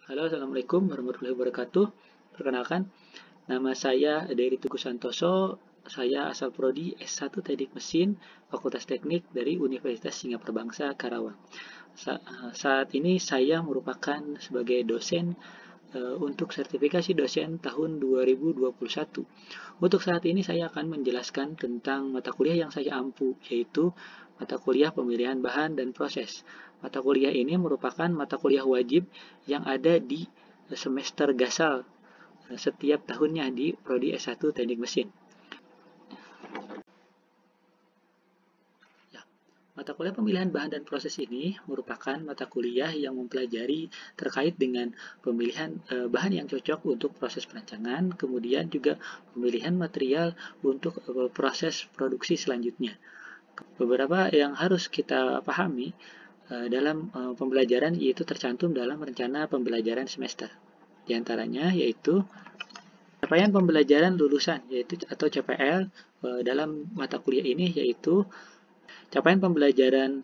Halo, Assalamualaikum warahmatullahi wabarakatuh. Perkenalkan, nama saya Dery Tugu Santoso. Saya asal prodi S1 Teknik Mesin, Fakultas Teknik dari Universitas Singapura Bangsa, Karawang. Saat ini saya merupakan sebagai dosen untuk sertifikasi dosen tahun 2021. Untuk saat ini saya akan menjelaskan tentang mata kuliah yang saya ampu, yaitu mata kuliah pemilihan bahan dan proses. Mata kuliah ini merupakan mata kuliah wajib yang ada di semester gasal setiap tahunnya di prodi S1 Teknik Mesin. Ya, mata kuliah pemilihan bahan dan proses ini merupakan mata kuliah yang mempelajari terkait dengan pemilihan bahan yang cocok untuk proses perancangan, kemudian juga pemilihan material untuk proses produksi selanjutnya. Beberapa yang harus kita pahami dalam pembelajaran yaitu tercantum dalam rencana pembelajaran semester. Di antaranya yaitu capaian pembelajaran lulusan yaitu atau CPL dalam mata kuliah ini yaitu capaian pembelajaran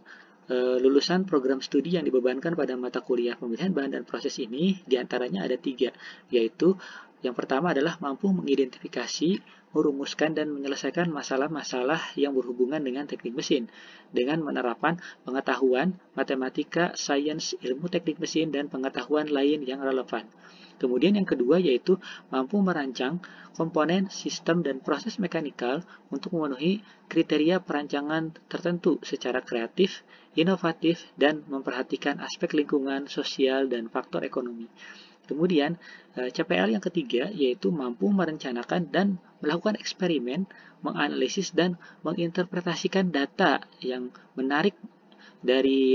lulusan program studi yang dibebankan pada mata kuliah pemilihan bahan dan proses ini diantaranya ada 3, yaitu yang pertama adalah mampu mengidentifikasi, merumuskan, dan menyelesaikan masalah-masalah yang berhubungan dengan teknik mesin dengan penerapan pengetahuan matematika, sains, ilmu teknik mesin, dan pengetahuan lain yang relevan. Kemudian yang kedua yaitu mampu merancang komponen, sistem, dan proses mekanikal untuk memenuhi kriteria perancangan tertentu secara kreatif, inovatif, dan memperhatikan aspek lingkungan, sosial, dan faktor ekonomi. Kemudian, CPL yang ketiga yaitu mampu merencanakan dan melakukan eksperimen, menganalisis dan menginterpretasikan data yang menarik dari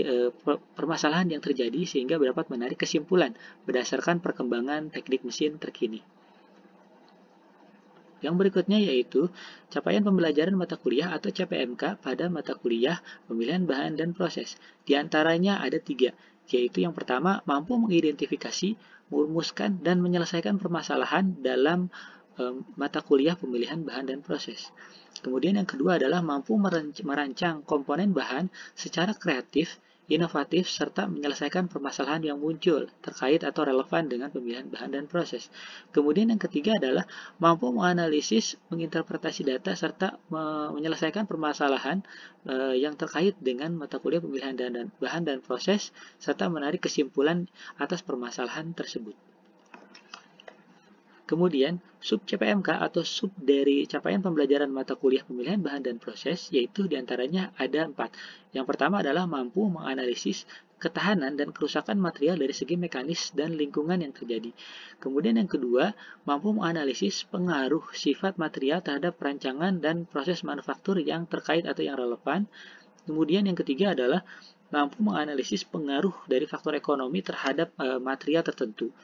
permasalahan yang terjadi sehingga dapat menarik kesimpulan berdasarkan perkembangan teknik mesin terkini. Yang berikutnya yaitu capaian pembelajaran mata kuliah atau CPMK pada mata kuliah pemilihan bahan dan proses. Di antaranya ada 3, yaitu yang pertama mampu mengidentifikasi, merumuskan, dan menyelesaikan permasalahan dalam mata kuliah pemilihan bahan dan proses. Kemudian yang kedua adalah mampu merancang komponen bahan secara kreatif, inovatif, serta menyelesaikan permasalahan yang muncul terkait atau relevan dengan pemilihan bahan dan proses. Kemudian yang ketiga adalah mampu menganalisis, menginterpretasi data, serta menyelesaikan permasalahan yang terkait dengan mata kuliah pemilihan bahan dan proses, serta menarik kesimpulan atas permasalahan tersebut. Kemudian, sub CPMK atau sub dari capaian pembelajaran mata kuliah pemilihan bahan dan proses, yaitu diantaranya ada 4. Yang pertama adalah mampu menganalisis ketahanan dan kerusakan material dari segi mekanis dan lingkungan yang terjadi. Kemudian yang kedua, mampu menganalisis pengaruh sifat material terhadap perancangan dan proses manufaktur yang terkait atau yang relevan. Kemudian yang ketiga adalah mampu menganalisis pengaruh dari faktor ekonomi terhadap material tertentu.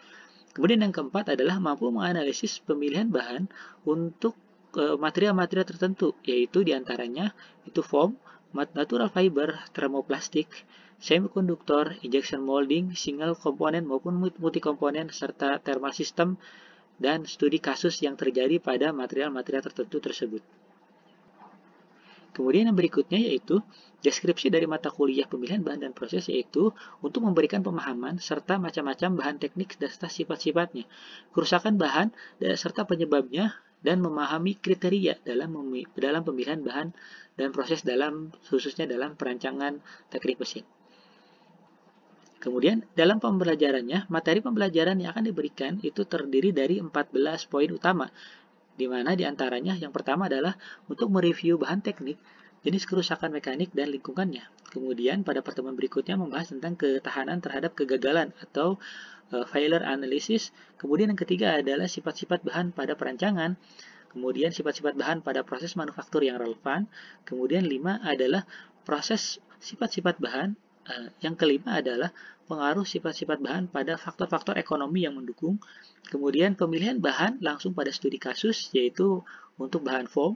Kemudian yang keempat adalah mampu menganalisis pemilihan bahan untuk material-material tertentu, yaitu diantaranya itu foam, natural fiber, termoplastik, semikonduktor, injection molding, single komponen maupun multi komponen, serta thermal system, dan studi kasus yang terjadi pada material-material tertentu tersebut. Kemudian yang berikutnya yaitu deskripsi dari mata kuliah pemilihan bahan dan proses yaitu untuk memberikan pemahaman serta macam-macam bahan teknik serta sifat-sifatnya, kerusakan bahan serta penyebabnya, dan memahami kriteria dalam pemilihan bahan dan proses khususnya dalam perancangan teknik mesin. Kemudian dalam pembelajarannya, materi pembelajaran yang akan diberikan itu terdiri dari 14 poin utama, di mana diantaranya yang pertama adalah untuk mereview bahan teknik, jenis kerusakan mekanik, dan lingkungannya. Kemudian pada pertemuan berikutnya membahas tentang ketahanan terhadap kegagalan atau failure analysis. Kemudian yang ketiga adalah sifat-sifat bahan pada perancangan. Kemudian sifat-sifat bahan pada proses manufaktur yang relevan. Kemudian 5 adalah proses sifat-sifat bahan. Yang kelima adalah pengaruh sifat-sifat bahan pada faktor-faktor ekonomi yang mendukung. Kemudian pemilihan bahan langsung pada studi kasus, yaitu untuk bahan foam.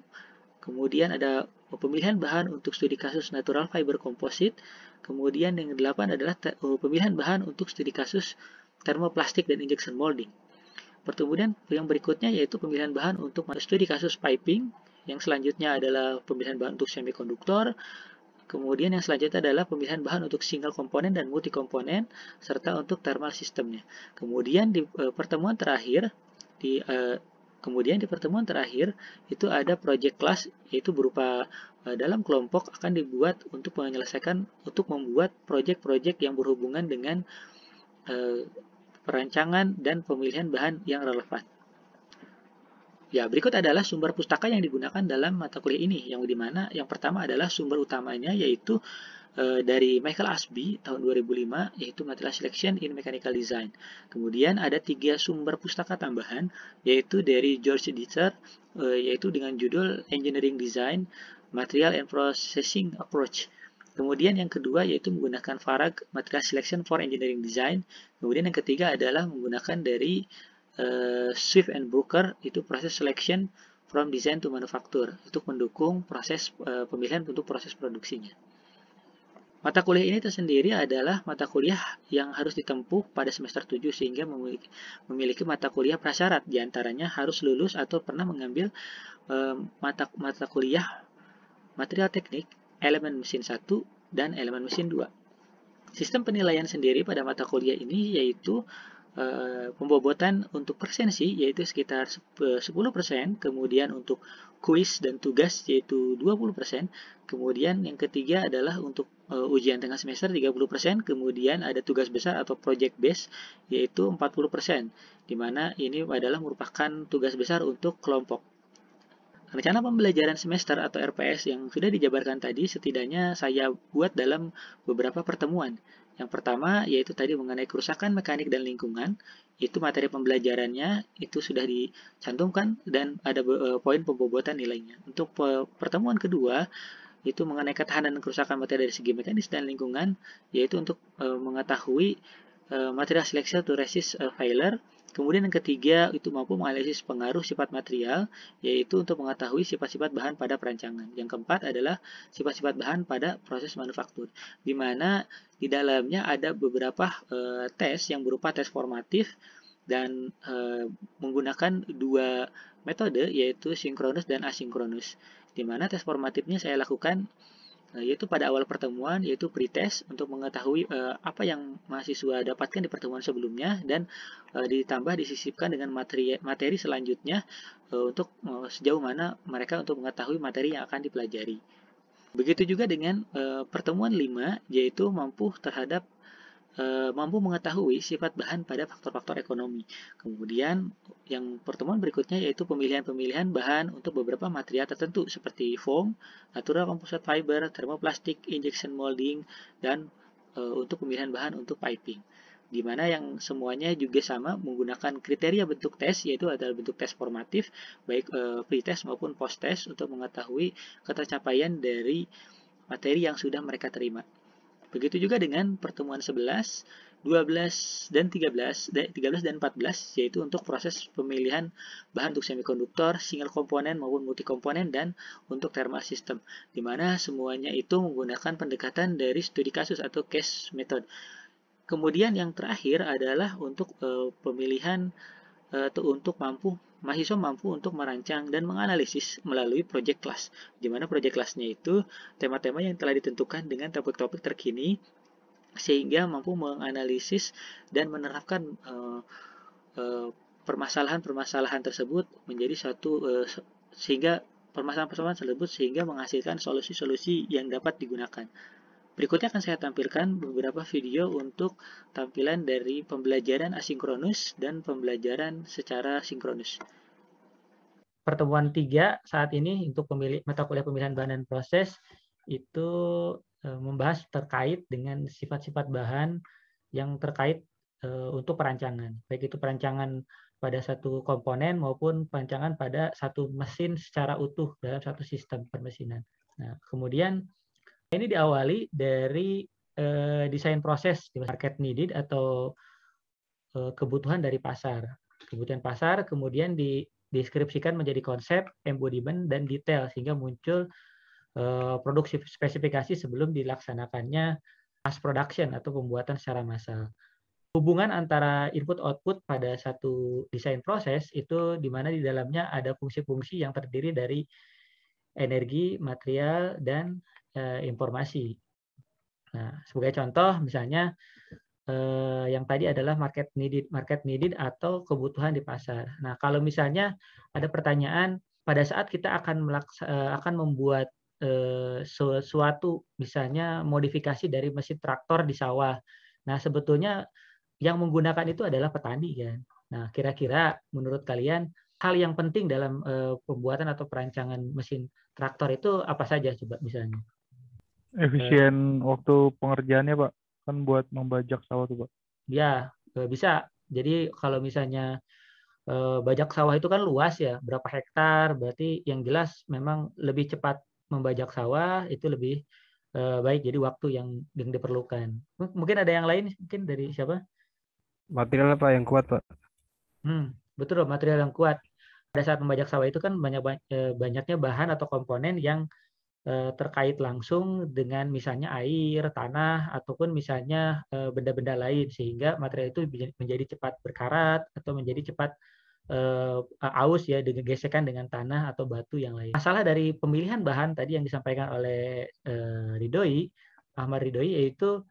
Kemudian ada pemilihan bahan untuk studi kasus natural fiber composite. Kemudian yang ke-8 adalah pemilihan bahan untuk studi kasus termoplastik dan injection molding. Kemudian yang berikutnya yaitu pemilihan bahan untuk studi kasus piping. Yang selanjutnya adalah pemilihan bahan untuk semikonduktor. Kemudian yang selanjutnya adalah pemilihan bahan untuk single komponen dan multi komponen serta untuk thermal sistemnya. Kemudian di pertemuan terakhir di Kemudian di pertemuan terakhir itu ada project class, yaitu berupa dalam kelompok akan dibuat untuk membuat project-project yang berhubungan dengan perancangan dan pemilihan bahan yang relevan. Ya, berikut adalah sumber pustaka yang digunakan dalam mata kuliah ini, yang dimana yang pertama adalah sumber utamanya yaitu dari Michael Ashby tahun 2005, yaitu Material Selection in Mechanical Design. Kemudian ada 3 sumber pustaka tambahan, yaitu dari George Dieter, yaitu dengan judul Engineering Design, Material and Processing Approach. Kemudian yang kedua yaitu menggunakan Farag Material Selection for Engineering Design. Kemudian yang ketiga adalah menggunakan dari Swift and Brooker, itu proses selection from design to manufacture, untuk mendukung proses pemilihan untuk proses produksinya. Mata kuliah ini tersendiri adalah mata kuliah yang harus ditempuh pada semester 7 sehingga memiliki mata kuliah prasyarat, diantaranya harus lulus atau pernah mengambil mata kuliah material teknik, elemen mesin 1, dan elemen mesin 2. Sistem penilaian sendiri pada mata kuliah ini yaitu pembobotan untuk persensi yaitu sekitar 10%, kemudian untuk kuis dan tugas yaitu 20%, kemudian yang ketiga adalah untuk ujian tengah semester 30%, kemudian ada tugas besar atau project base yaitu 40%, di mana ini adalah merupakan tugas besar untuk kelompok. Rencana pembelajaran semester atau RPS yang sudah dijabarkan tadi setidaknya saya buat dalam beberapa pertemuan. Yang pertama yaitu tadi mengenai kerusakan mekanik dan lingkungan, itu materi pembelajarannya itu sudah dicantumkan dan ada poin pembobotan nilainya. Untuk pertemuan kedua itu mengenai ketahanan dan kerusakan materi dari segi mekanis dan lingkungan, yaitu untuk mengetahui material selection to resist failure. Kemudian yang ketiga itu mampu menganalisis pengaruh sifat material, yaitu untuk mengetahui sifat-sifat bahan pada perancangan. Yang keempat adalah sifat-sifat bahan pada proses manufaktur, di mana di dalamnya ada beberapa tes yang berupa tes formatif dan menggunakan 2 metode yaitu sinkronus dan asinkronus. Di mana tes formatifnya saya lakukan yaitu pada awal pertemuan, yaitu pretest untuk mengetahui apa yang mahasiswa dapatkan di pertemuan sebelumnya dan ditambah disisipkan dengan materi selanjutnya untuk sejauh mana mereka untuk mengetahui materi yang akan dipelajari. Begitu juga dengan pertemuan 5, yaitu mampu mengetahui sifat bahan pada faktor-faktor ekonomi. Kemudian yang pertemuan berikutnya yaitu pemilihan-pemilihan bahan untuk beberapa material tertentu seperti foam, natural composite fiber, thermoplastic, injection molding, dan untuk pemilihan bahan untuk piping. Di mana yang semuanya juga sama menggunakan kriteria bentuk tes, yaitu adalah bentuk tes formatif, baik pre-test maupun post-test untuk mengetahui ketercapaian dari materi yang sudah mereka terima. Begitu juga dengan pertemuan 11, 12, dan 13 dan 14, yaitu untuk proses pemilihan bahan untuk semikonduktor, single komponen maupun multi komponen, dan untuk thermal system, di mana semuanya itu menggunakan pendekatan dari studi kasus atau case method. Kemudian yang terakhir adalah untuk pemilihan untuk mahasiswa mampu untuk merancang dan menganalisis melalui project class, di mana project class-nya itu tema-tema yang telah ditentukan dengan topik-topik terkini sehingga mampu menganalisis dan menerapkan permasalahan-permasalahan tersebut menjadi sehingga permasalahan-permasalahan tersebut sehingga menghasilkan solusi-solusi yang dapat digunakan. Berikutnya akan saya tampilkan beberapa video untuk tampilan dari pembelajaran asinkronus dan pembelajaran secara sinkronus. Pertemuan 3 saat ini untuk mata kuliah pemilihan bahan dan proses itu membahas terkait dengan sifat-sifat bahan yang terkait untuk perancangan, baik itu perancangan pada satu komponen maupun perancangan pada satu mesin secara utuh dalam satu sistem permesinan. Nah, kemudian ini diawali dari desain proses di market needed atau kebutuhan dari pasar. Kebutuhan pasar kemudian dideskripsikan menjadi konsep, embodiment, dan detail sehingga muncul produk spesifikasi sebelum dilaksanakannya mass production atau pembuatan secara massal. Hubungan antara input-output pada satu desain proses itu di mana di dalamnya ada fungsi-fungsi yang terdiri dari energi, material, dan informasi. Nah, sebagai contoh misalnya yang tadi adalah market needed atau kebutuhan di pasar. Nah, kalau misalnya ada pertanyaan pada saat kita akan membuat sesuatu, misalnya modifikasi dari mesin traktor di sawah. Nah, sebetulnya yang menggunakan itu adalah petani kan. Nah, kira-kira menurut kalian hal yang penting dalam pembuatan atau perancangan mesin traktor itu apa saja coba misalnya? Efisien waktu pengerjaannya, Pak. Kan buat membajak sawah tuh, Pak. Ya, bisa. Jadi kalau misalnya bajak sawah itu kan luas ya, berapa hektar, berarti yang jelas memang lebih cepat membajak sawah itu lebih baik. Jadi waktu yang diperlukan. Mungkin ada yang lain, mungkin dari siapa? Material apa yang kuat, Pak? Betul, material yang kuat. Pada saat membajak sawah itu kan banyaknya bahan atau komponen yang terkait langsung dengan misalnya air, tanah, ataupun misalnya benda-benda lain, sehingga material itu menjadi cepat berkarat atau menjadi cepat aus ya, dengan gesekan dengan tanah atau batu yang lain. Masalah dari pemilihan bahan tadi yang disampaikan oleh Ahmad Ridhoi, yaitu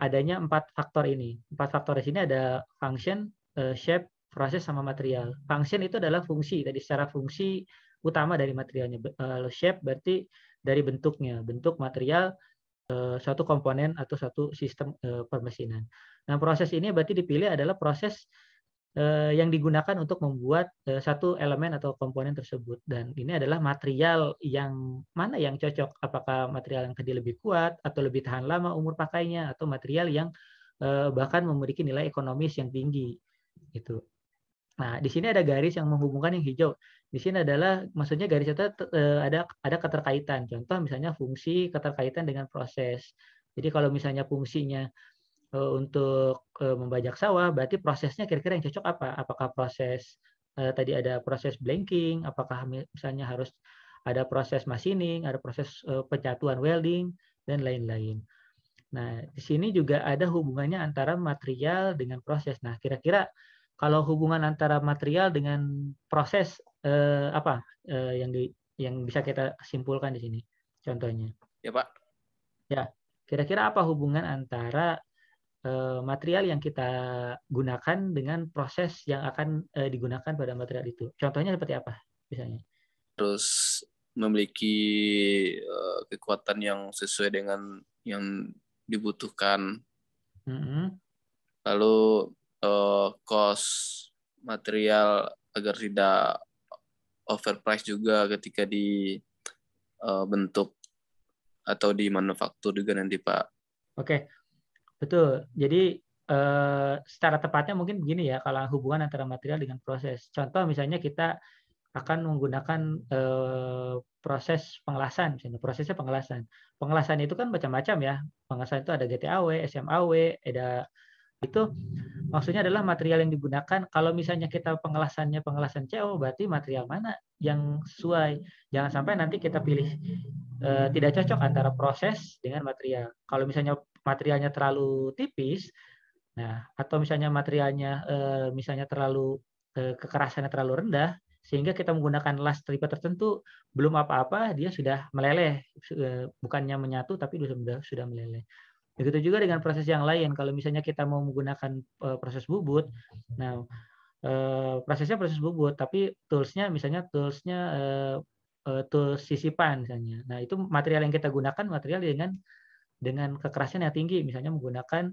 adanya 4 faktor ini. 4 faktor di sini ada function, shape, proses, sama material. Function itu adalah fungsi, tadi secara fungsi utama dari materialnya. Shape berarti dari bentuknya, bentuk material suatu komponen atau suatu sistem permesinan. Nah, proses ini berarti dipilih adalah proses yang digunakan untuk membuat satu elemen atau komponen tersebut. Dan ini adalah material yang mana yang cocok, apakah material yang tadi lebih kuat atau lebih tahan lama umur pakainya, atau material yang bahkan memiliki nilai ekonomis yang tinggi gitu. Nah, di sini ada garis yang menghubungkan yang hijau. Di sini adalah maksudnya garis itu ada keterkaitan. Contoh misalnya fungsi keterkaitan dengan proses. Jadi kalau misalnya fungsinya untuk membajak sawah, berarti prosesnya kira-kira yang cocok apa? Apakah proses tadi ada proses blanking, apakah misalnya harus ada proses machining, ada proses pencatuan welding, dan lain-lain. Nah, di sini juga ada hubungannya antara material dengan proses. Nah, kira-kira kalau hubungan antara material dengan proses apa yang bisa kita simpulkan di sini? Contohnya. Ya, Pak. Ya, kira-kira apa hubungan antara material yang kita gunakan dengan proses yang akan digunakan pada material itu? Contohnya seperti apa misalnya? Terus memiliki kekuatan yang sesuai dengan yang dibutuhkan. Lalu cost material agar tidak overprice juga ketika dibentuk atau dimanufaktur juga nanti, Pak. Oke, betul. Jadi secara tepatnya mungkin begini ya, kalau hubungan antara material dengan proses. Contoh misalnya kita akan menggunakan proses pengelasan, misalnya prosesnya pengelasan. Pengelasan itu kan macam-macam ya. Pengelasan itu ada GTAW, SMAW, ada itu maksudnya adalah material yang digunakan. Kalau misalnya kita pengelasannya pengelasan CO, berarti material mana yang sesuai. Jangan sampai nanti kita pilih tidak cocok antara proses dengan material. Kalau misalnya materialnya terlalu tipis, nah atau misalnya materialnya misalnya terlalu kekerasannya terlalu rendah, sehingga kita menggunakan las stripper tertentu, belum apa-apa dia sudah meleleh, bukannya menyatu tapi sudah meleleh. Begitu juga dengan proses yang lain. Kalau misalnya kita mau menggunakan proses bubut, nah prosesnya proses bubut, tapi toolsnya misalnya tools sisipan misalnya. Nah itu material yang kita gunakan material dengan kekerasan yang tinggi, misalnya menggunakan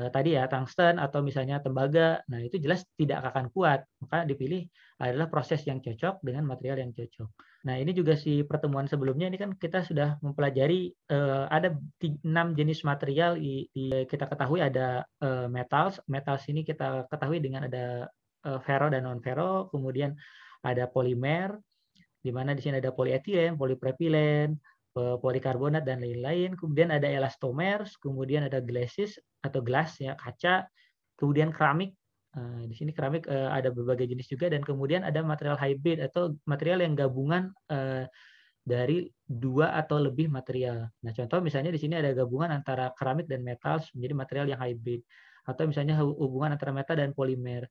tadi ya tungsten atau misalnya tembaga. Nah itu jelas tidak akan kuat, maka dipilih adalah proses yang cocok dengan material yang cocok. Nah ini juga si pertemuan sebelumnya ini kan kita sudah mempelajari ada 6 jenis material kita ketahui ada metals ini kita ketahui dengan ada ferro dan non ferro, kemudian ada polimer di mana di sini ada polietilen, polipropilen, polikarbonat dan lain-lain. Kemudian ada elastomers, kemudian ada glacis atau glass ya kaca, kemudian keramik. Di sini keramik ada berbagai jenis juga, dan kemudian ada material hybrid atau material yang gabungan dari 2 atau lebih material. Nah, contoh misalnya di sini ada gabungan antara keramik dan metal menjadi material yang hybrid, atau misalnya hubungan antara metal dan polimer.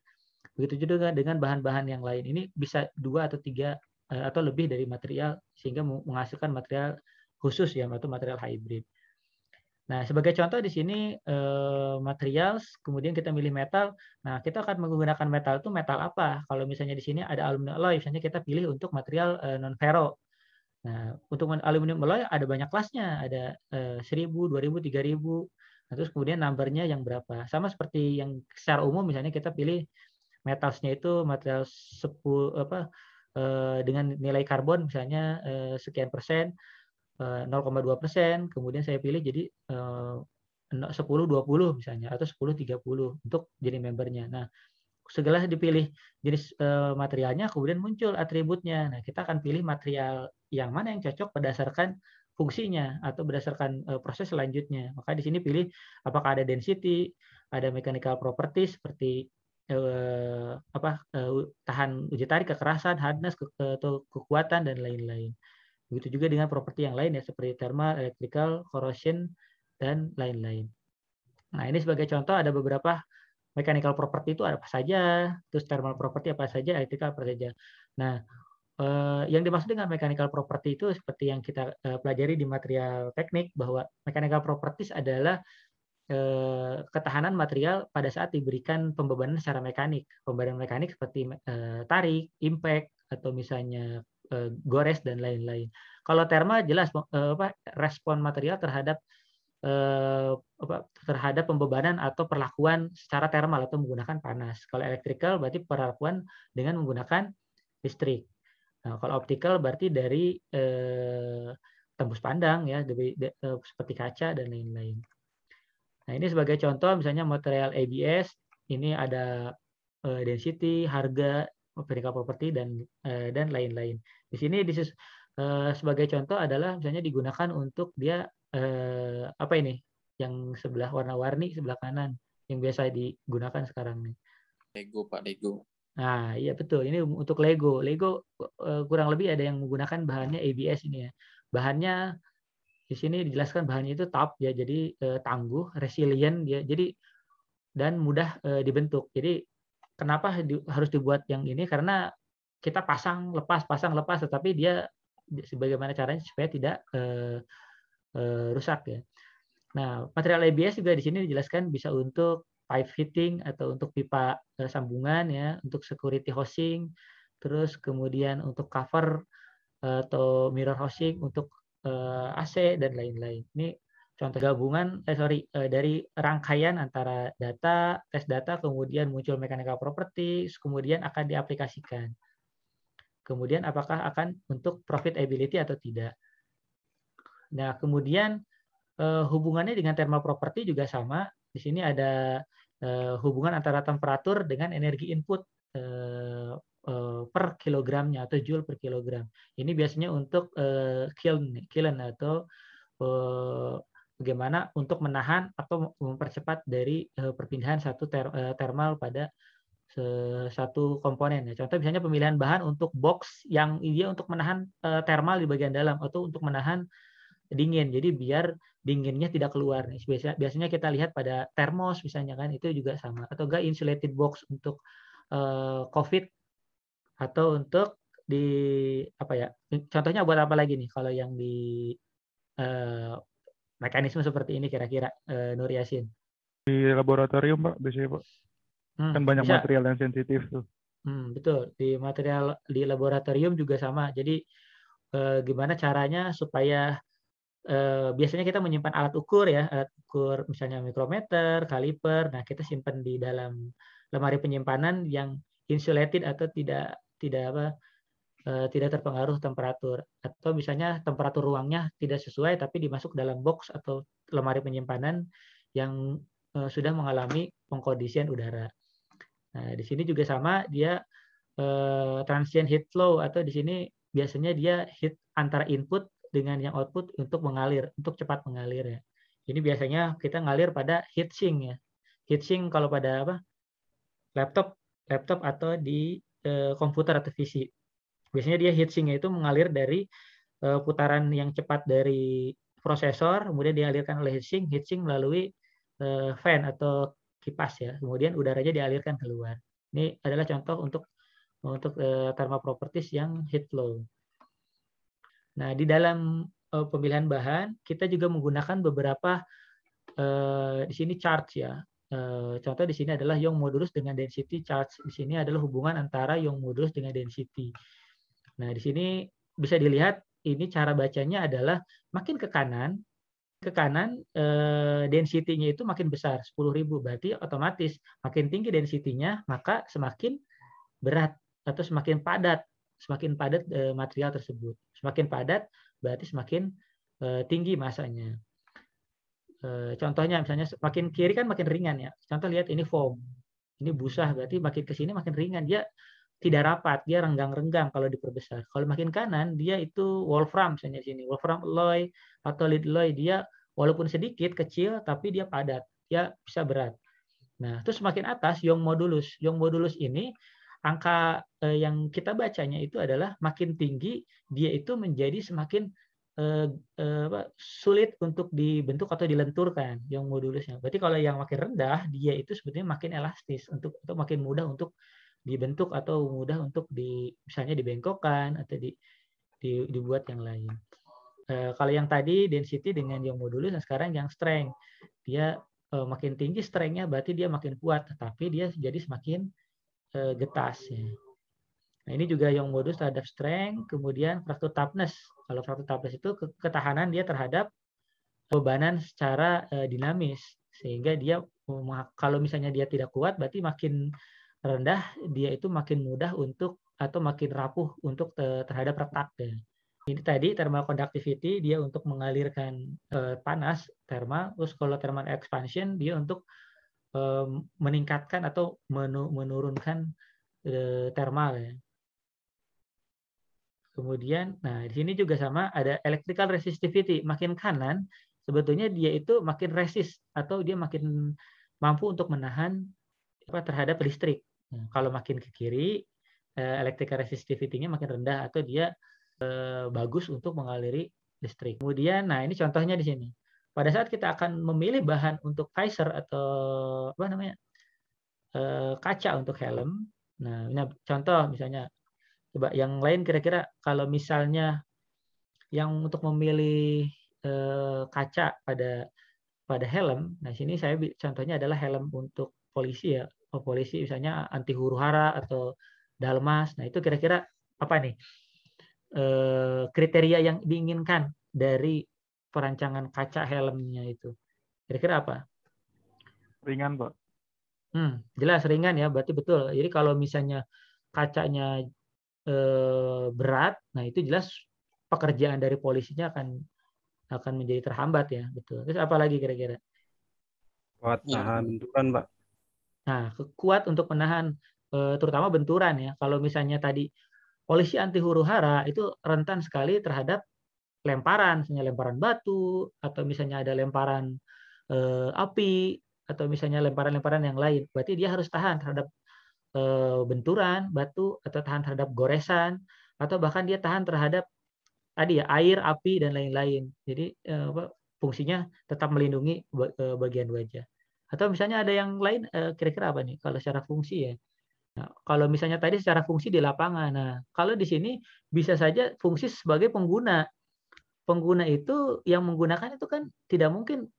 Begitu juga dengan bahan-bahan yang lain. Ini bisa 2 atau 3 atau lebih dari material sehingga menghasilkan material khusus ya, atau material hybrid. Nah, sebagai contoh di sini materials, kemudian kita milih metal. Nah, kita akan menggunakan metal itu metal apa? Kalau misalnya di sini ada aluminium alloy, misalnya kita pilih untuk material non ferro. Nah, untuk aluminium alloy ada banyak kelasnya, ada 1000, 2000, 3000. Nah, terus kemudian numbernya yang berapa? Sama seperti yang secara umum misalnya kita pilih metalsnya itu material 10 dengan nilai karbon misalnya sekian persen. 0,2%, kemudian saya pilih jadi 10-20 misalnya, atau 10-30 untuk jadi membernya. Nah, segala dipilih jenis materialnya, kemudian muncul atributnya. Nah, kita akan pilih material yang mana yang cocok berdasarkan fungsinya atau berdasarkan proses selanjutnya. Maka di sini pilih apakah ada density, ada mechanical properties seperti tahan uji tarik, kekerasan, hardness, atau kekuatan, dan lain-lain. Begitu juga dengan properti yang lain ya, seperti thermal, electrical, corrosion, dan lain-lain. Nah, ini sebagai contoh ada beberapa mechanical property itu apa saja, terus thermal property apa saja, electrical apa saja. Nah, yang dimaksud dengan mechanical property itu seperti yang kita pelajari di material teknik, bahwa mechanical properties adalah ketahanan material pada saat diberikan pembebanan secara mekanik. Pembebanan mekanik seperti tarik, impact, atau misalnya gores, dan lain-lain. Kalau thermal jelas respon material terhadap terhadap pembebanan atau perlakuan secara thermal atau menggunakan panas. Kalau electrical berarti perlakuan dengan menggunakan listrik. Nah, kalau optical berarti dari tembus pandang ya, seperti kaca dan lain-lain. Nah, ini sebagai contoh misalnya material ABS, ini ada density, harga, mechanical property, dan lain-lain. Di sini sebagai contoh adalah misalnya digunakan untuk dia apa ini? Yang sebelah warna-warni sebelah kanan yang biasa digunakan sekarang nih. Lego, Pak, Lego. Nah, iya betul. Ini untuk Lego. Lego kurang lebih ada yang menggunakan bahannya ABS ini ya. Bahannya di sini dijelaskan bahannya itu tough ya, jadi tangguh, resilient ya. Jadi dan mudah dibentuk. Jadi kenapa harus dibuat yang ini? Karena kita pasang lepas, tetapi dia sebagaimana caranya supaya tidak rusak ya. Nah, material ABS juga di sini dijelaskan bisa untuk pipe fitting atau untuk pipa sambungan ya, untuk security housing, terus kemudian untuk cover atau mirror housing untuk AC dan lain-lain. Ini contoh gabungan dari rangkaian antara data, tes data, kemudian muncul mechanical properties, kemudian akan diaplikasikan. Kemudian apakah akan untuk profitability atau tidak. Nah, kemudian hubungannya dengan thermal property juga sama. Di sini ada hubungan antara temperatur dengan energi input per kilogramnya atau joule per kilogram. Ini biasanya untuk kiln atau bagaimana untuk menahan atau mempercepat dari perpindahan satu thermal pada satu komponen. Contoh misalnya pemilihan bahan untuk box yang dia untuk menahan thermal di bagian dalam atau untuk menahan dingin. Jadi biar dinginnya tidak keluar. Biasanya kita lihat pada termos misalnya kan, itu juga sama. Atau enggak insulated box untuk COVID, atau untuk di apa ya? Contohnya buat apa lagi nih kalau yang di mekanisme seperti ini kira-kira Nur Yasin? Di laboratorium Pak biasanya Pak. Kan banyak bisa. material yang sensitif tuh. Betul. Di laboratorium juga sama. Jadi gimana caranya supaya biasanya kita menyimpan alat ukur ya, alat ukur misalnya mikrometer, kaliper. Nah, kita simpan di dalam lemari penyimpanan yang insulated atau tidak terpengaruh temperatur, atau misalnya temperatur ruangnya tidak sesuai tapi dimasuk dalam box atau lemari penyimpanan yang sudah mengalami pengkondisian udara. Nah, di sini juga sama, dia transient heat flow, atau di sini biasanya dia heat antara input dengan yang output untuk mengalir, untuk cepat mengalir ya. Ini biasanya kita ngalir pada heat sink ya. Heat sink kalau pada laptop atau di komputer atau PC. Biasanya dia heat sink-nya itu mengalir dari putaran yang cepat dari prosesor, kemudian dialirkan oleh heat sink melalui fan atau kipas ya. Kemudian udaranya dialirkan keluar. Ini adalah contoh untuk thermal properties yang heat flow. Nah, di dalam pemilihan bahan, kita juga menggunakan beberapa di sini charts ya. Contoh di sini adalah Young modulus dengan density charts. Di sini adalah hubungan antara Young modulus dengan density. Nah, di sini bisa dilihat ini cara bacanya adalah makin ke kanan density-nya itu makin besar, 10.000. Berarti otomatis makin tinggi density-nya, maka semakin berat atau semakin padat material tersebut. Semakin padat berarti semakin tinggi masanya. Contohnya misalnya makin kiri kan makin ringan ya. Contoh lihat ini foam. Ini busa, berarti makin ke sini makin ringan. Dia tidak rapat, dia renggang-renggang kalau diperbesar. Kalau makin kanan dia itu wolfram misalnya di sini. Wolfram alloy atau lead alloy, dia walaupun sedikit kecil tapi dia padat, dia bisa berat. Nah, terus semakin atas Young modulus. Young modulus ini angka yang kita bacanya itu adalah makin tinggi dia itu menjadi semakin sulit untuk dibentuk atau dilenturkan Young modulusnya. Berarti kalau yang makin rendah dia itu sebetulnya makin elastis atau makin mudah untuk dibentuk atau mudah untuk misalnya dibengkokkan atau dibuat yang lain. Kalau yang tadi density dengan Young modulus, nah sekarang yang strength. Dia makin tinggi strength-nya berarti dia makin kuat, tetapi dia jadi semakin getas ya. Nah, ini juga Young modulus terhadap strength, kemudian fracture toughness. Kalau fracture toughness itu ketahanan dia terhadap bebanan secara dinamis, sehingga dia kalau misalnya dia tidak kuat berarti makin rendah dia itu makin mudah untuk atau makin rapuh untuk terhadap retak ya. Ini tadi thermal conductivity dia untuk mengalirkan panas thermal, terus kalau thermal expansion dia untuk meningkatkan atau menurunkan thermal ya. Kemudian, nah di sini juga sama ada electrical resistivity. Makin kanan, sebetulnya dia itu makin resist atau dia makin mampu untuk menahan terhadap listrik. Nah, kalau makin ke kiri, electrical resistivity-nya makin rendah atau dia bagus untuk mengaliri listrik. Kemudian, nah ini contohnya di sini. Pada saat kita akan memilih bahan untuk visor atau kaca untuk helm. Nah, ini contoh misalnya. Coba yang lain kira-kira kalau misalnya yang untuk memilih kaca pada helm, nah sini saya contohnya adalah helm untuk polisi ya, polisi misalnya anti huru-hara atau dalmas. Nah itu kira-kira apa nih kriteria yang diinginkan dari perancangan kaca helmnya itu? Kira-kira apa? Ringan, Pak. Jelas ringan ya, berarti betul. Jadi kalau misalnya kacanya berat, nah itu jelas pekerjaan dari polisinya akan menjadi terhambat ya, betul. Terus apa lagi kira-kira? Kuat tahan benturan, Pak. Nah, kuat untuk menahan terutama benturan ya. Kalau misalnya tadi polisi anti huru-hara itu rentan sekali terhadap lemparan, misalnya lemparan batu atau misalnya ada lemparan api atau misalnya lemparan-lemparan yang lain. Berarti dia harus tahan terhadap benturan batu atau tahan terhadap goresan atau bahkan dia tahan terhadap tadi ya air, api dan lain-lain. Jadi fungsinya tetap melindungi bagian wajah. Atau misalnya ada yang lain kira-kira apa nih kalau secara fungsi ya. Nah, kalau misalnya tadi secara fungsi di lapangan. Nah, kalau di sini bisa saja fungsi sebagai pengguna. Pengguna itu yang menggunakan itu kan tidak mungkin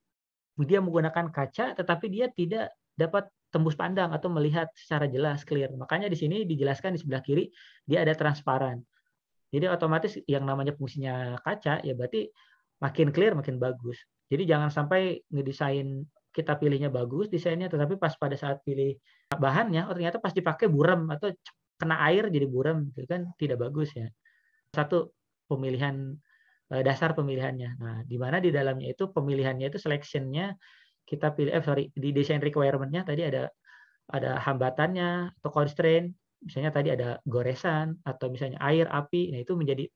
dia menggunakan kaca tetapi dia tidak dapat tembus pandang atau melihat secara jelas clear. Makanya di sini dijelaskan di sebelah kiri dia ada transparan. Jadi otomatis yang namanya fungsinya kaca ya berarti makin clear makin bagus. Jadi jangan sampai ngedesain kita pilihnya bagus desainnya tetapi pas pada saat pilih bahannya oh ternyata pas dipakai buram atau kena air jadi buram itu kan tidak bagus ya. Satu pemilihan dasar pemilihannya. Nah, di mana di dalamnya itu pemilihannya itu selection-nya kita pilih di design requirement-nya tadi ada hambatannya atau constraint, misalnya tadi ada goresan atau misalnya air, api. Nah, itu menjadi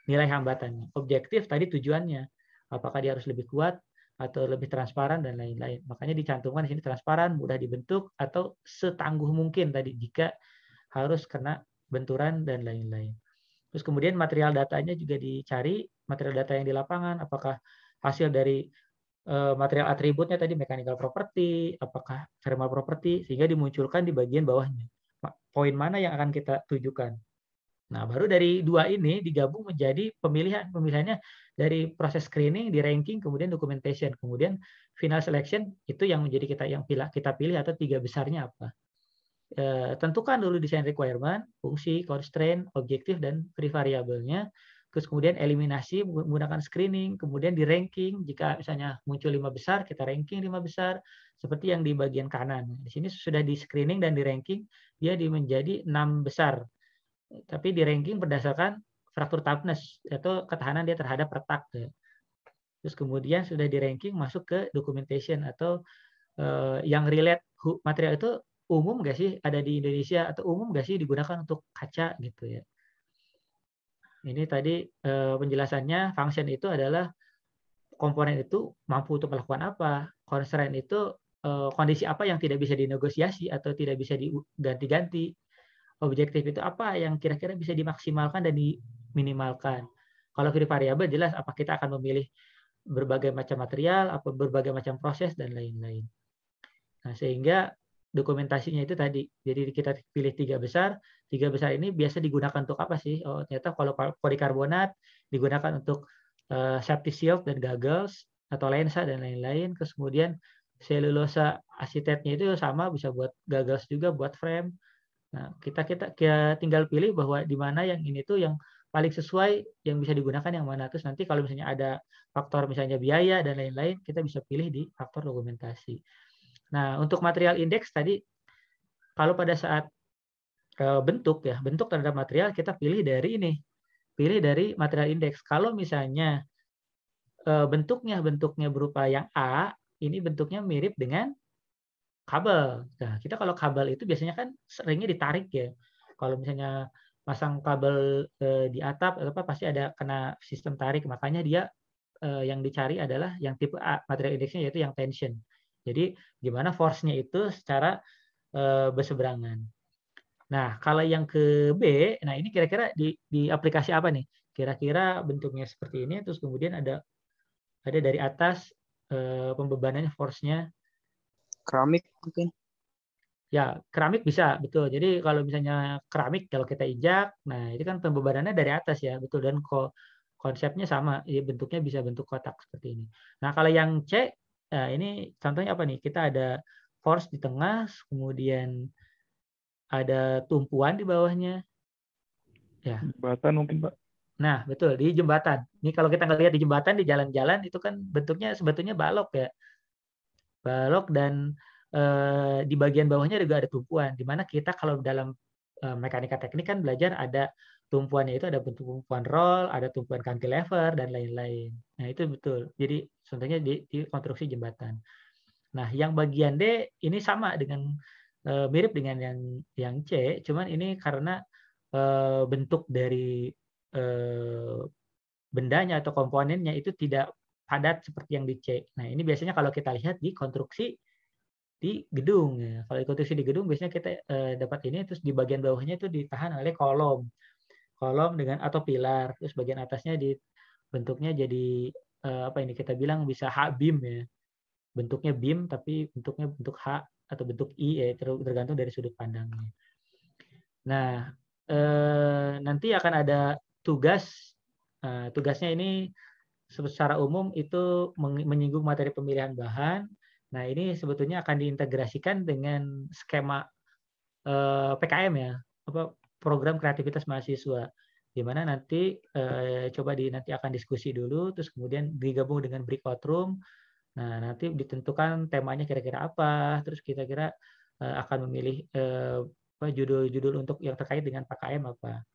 nilai hambatannya. Objektif tadi tujuannya. Apakah dia harus lebih kuat atau lebih transparan dan lain-lain. Makanya dicantumkan di sini transparan, mudah dibentuk atau setangguh mungkin tadi jika harus kena benturan dan lain-lain. Terus kemudian material datanya juga dicari, material data yang di lapangan, apakah hasil dari material atributnya tadi mechanical property, apakah thermal property, sehingga dimunculkan di bagian bawahnya. Poin mana yang akan kita tujukan? Nah, baru dari dua ini digabung menjadi pemilihan. Pemilihannya dari proses screening, di ranking, kemudian documentation, kemudian final selection itu yang menjadi kita pilih atau 3 besarnya apa. Tentukan dulu design requirement, fungsi, constraint, objektif, dan free variabelnya. Terus kemudian eliminasi menggunakan screening, kemudian di ranking, jika misalnya muncul 5 besar, kita ranking 5 besar, seperti yang di bagian kanan. Di sini sudah di screening dan di ranking, dia menjadi 6 besar. Tapi di ranking berdasarkan fracture toughness, atau ketahanan dia terhadap retak. Terus kemudian sudah di ranking masuk ke documentation, atau yang relate material itu umum nggak sih ada di Indonesia, atau umum nggak sih digunakan untuk kaca gitu ya. Ini tadi penjelasannya, function itu adalah komponen itu mampu untuk melakukan apa, constraint itu kondisi apa yang tidak bisa dinegosiasi atau tidak bisa diganti-ganti, objektif itu apa yang kira-kira bisa dimaksimalkan dan diminimalkan. Kalau free variable jelas apa kita akan memilih berbagai macam material, apa berbagai macam proses dan lain-lain. Nah, sehingga dokumentasinya itu tadi. Jadi kita pilih 3 besar. 3 besar ini biasa digunakan untuk apa sih? Oh, ternyata kalau polikarbonat digunakan untuk safety shield dan goggles atau lensa dan lain-lain. Terus kemudian selulosa asetatnya itu sama, bisa buat goggles juga, buat frame. Nah, kita tinggal pilih bahwa di mana yang ini tuh yang paling sesuai, yang bisa digunakan yang mana. Terus nanti kalau misalnya ada faktor misalnya biaya dan lain-lain, kita bisa pilih di faktor dokumentasi. Nah, untuk material index tadi, kalau pada saat bentuk terhadap material, kita pilih dari material index. Kalau misalnya bentuknya berupa yang A, ini bentuknya mirip dengan kabel. Nah, kita kalau kabel itu biasanya kan seringnya ditarik ya. Kalau misalnya pasang kabel di atap pasti ada kena sistem tarik, makanya dia yang dicari adalah yang tipe A, material indeksnya yaitu yang tension. Jadi gimana force-nya itu secara berseberangan. Nah, kalau yang ke B, nah ini kira-kira di aplikasi apa nih? Kira-kira bentuknya seperti ini, terus kemudian ada dari atas pembebanannya, force-nya. Keramik mungkin. Ya, keramik bisa, betul. Jadi kalau misalnya keramik, kalau kita injak, nah itu kan pembebanannya dari atas ya, betul. Dan konsepnya sama, ya, bentuknya bisa bentuk kotak seperti ini. Nah, kalau yang C, nah ini contohnya apa nih? Kita ada force di tengah, kemudian ada tumpuan di bawahnya. Ya. Jembatan mungkin, Pak. Nah, betul, di jembatan. Ini kalau kita ngelihat di jembatan, di jalan-jalan, itu kan bentuknya sebetulnya balok ya. Balok, dan di bagian bawahnya juga ada tumpuan. Di mana kita kalau dalam mekanika teknik kan belajar ada tumpuannya, itu ada bentuk tumpuan roll, ada tumpuan cantilever, dan lain-lain. Nah, itu betul. Jadi, contohnya di konstruksi jembatan. Nah, yang bagian D ini sama dengan mirip dengan yang C, cuman ini karena bentuk dari bendanya atau komponennya itu tidak padat seperti yang di C. Nah, ini biasanya kalau kita lihat di konstruksi di gedung. Ya. Kalau di konstruksi di gedung biasanya kita dapat ini, terus di bagian bawahnya itu ditahan oleh kolom dengan atau pilar, terus bagian atasnya bentuknya jadi apa ini kita bilang bisa H-beam ya. Bentuknya beam tapi bentuknya bentuk H atau bentuk I ya, tergantung dari sudut pandangnya. Nah, nanti akan ada tugas. Tugasnya ini secara umum itu menyinggung materi pemilihan bahan. Nah, ini sebetulnya akan diintegrasikan dengan skema PKM ya, program kreativitas mahasiswa, di mana nanti nanti akan diskusi dulu, terus kemudian digabung dengan breakout room. Nah, nanti ditentukan temanya kira-kira apa, terus kira-kira akan memilih judul-judul untuk yang terkait dengan PKM apa.